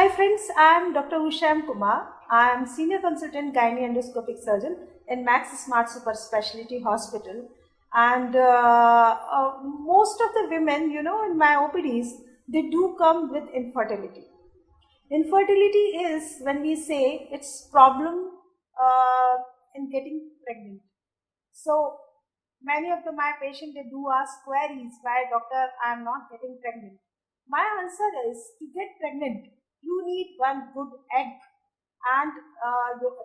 Hi friends, I am Dr. Usham Kumar. I am Senior Consultant Gynae Endoscopic Surgeon in Max Smart Super Specialty Hospital. And most of the women, in my OPDs, they do come with infertility. Infertility is when we say it's problem in getting pregnant. So many of my patients, they do ask queries, why doctor I am not getting pregnant. My answer is, to get pregnant you need one good egg, and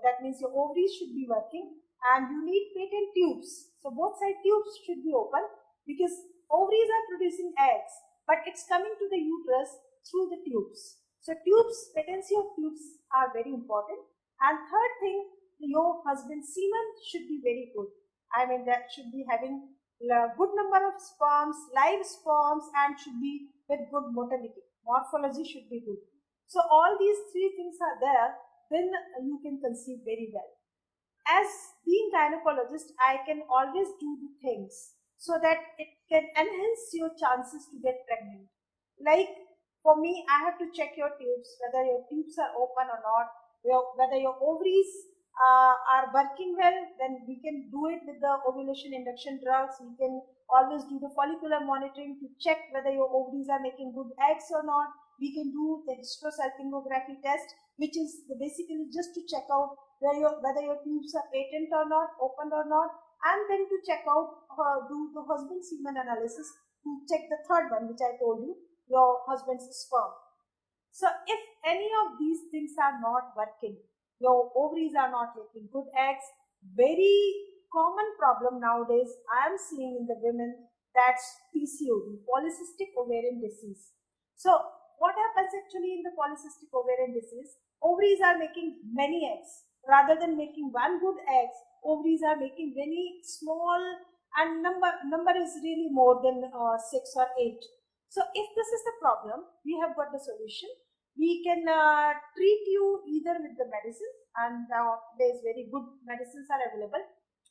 that means your ovaries should be working, and you need patent tubes. So both side tubes should be open, because ovaries are producing eggs, but it's coming to the uterus through the tubes. So tubes, patency of tubes are very important. And third thing, your husband's semen should be very good. I mean, that should be having a good number of sperms, live sperms, and should be with good motility. Morphology should be good. So all these three things are there, then you can conceive very well. As being gynecologist, I can always do the things so that it can enhance your chances to get pregnant. Like for me, I have to check your tubes, whether your tubes are open or not, whether your ovaries are working well. Then we can do it with the ovulation induction drugs. We can always do the follicular monitoring to check whether your ovaries are making good eggs or not. We can do the hysterosalpingography test, which is basically just to check out whether your tubes are patent or not, opened or not, and then to check out, do the husband's semen analysis to check the third one, which I told you, your husband's sperm. So if any of these things are not working, your ovaries are not making good eggs, very common problem nowadays I am seeing in the women, that's PCOD, polycystic ovarian disease. So what happens actually in the polycystic ovarian disease? Ovaries are making many eggs. Rather than making one good eggs, ovaries are making very small, and number is really more than 6 or 8. So if this is the problem, we have got the solution. We can treat you either with the medicine, and there is very good medicines are available.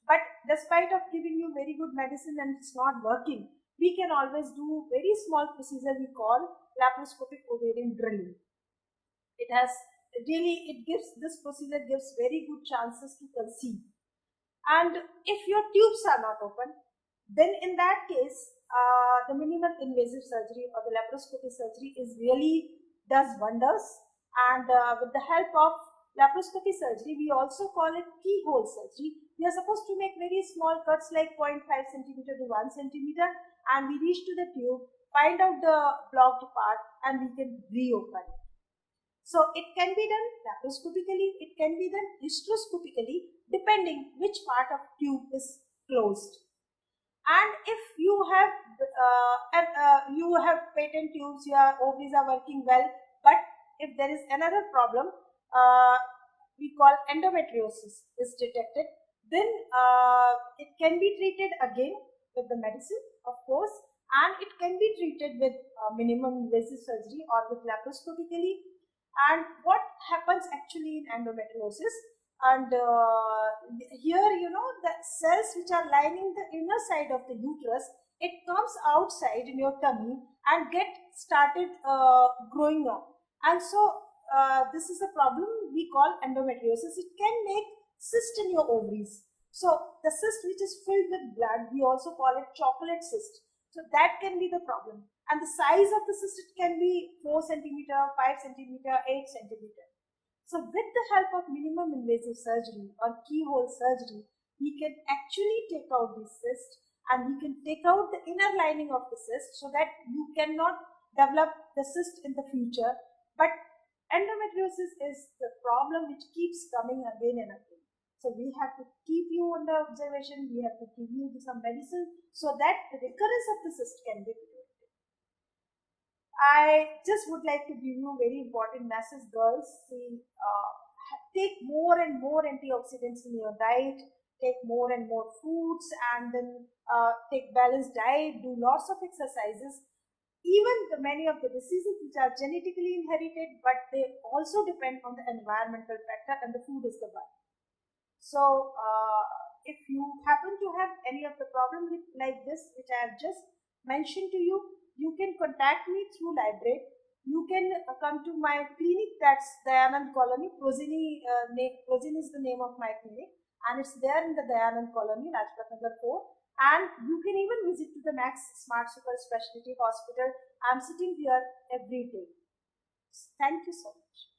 But despite of giving you very good medicine and it's not working, we can always do very small procedure we call laparoscopic ovarian drilling. This procedure gives very good chances to conceive. And if your tubes are not open, then in that case, the minimal invasive surgery or the laparoscopy surgery is really does wonders. And with the help of laparoscopy surgery, we also call it keyhole surgery. We are supposed to make very small cuts like 0.5 centimeter to 1 centimeter, and we reach to the tube, find out the blocked part, and we can reopen it. So it can be done laparoscopically, it can be done hysteroscopically, depending which part of tube is closed. And if you have patent tubes, your ovaries are working well, but if there is another problem, we call endometriosis is detected, then it can be treated again with the medicine, of course, and it can be treated with minimum invasive surgery or with laparoscopically. And what happens actually in endometriosis? And here, the cells which are lining the inner side of the uterus, it comes outside in your tummy and get started growing up. And so this is a problem we call endometriosis. It can make cyst in your ovaries. So the cyst which is filled with blood, we also call it chocolate cyst. So that can be the problem. And the size of the cyst, it can be 4 centimeter, 5 centimeter, 8 centimeter. So with the help of minimum invasive surgery or keyhole surgery, we can actually take out the cyst, and we can take out the inner lining of the cyst so that you cannot develop the cyst in the future. But endometriosis is the problem which keeps coming again and again. So we have to keep you under observation, we have to give you some medicine so that the recurrence of the cyst can be prevented. I just would like to give you a very important message, girls. See, take more and more antioxidants in your diet, take more and more fruits, and then take balanced diet, do lots of exercises. Even many of the diseases which are genetically inherited, but they also depend on the environmental factor, and the food is the one. So if you happen to have any of the problems like this, which I have just mentioned to you, you can contact me through Librate. You can come to my clinic That's Dayanand Colony. Progeny is the name of my clinic, and it's there in the Dayanand Colony, Rajpat Nagar 4. And you can even visit to the Max Smart Super Specialty Hospital. I'm sitting here every day. Thank you so much.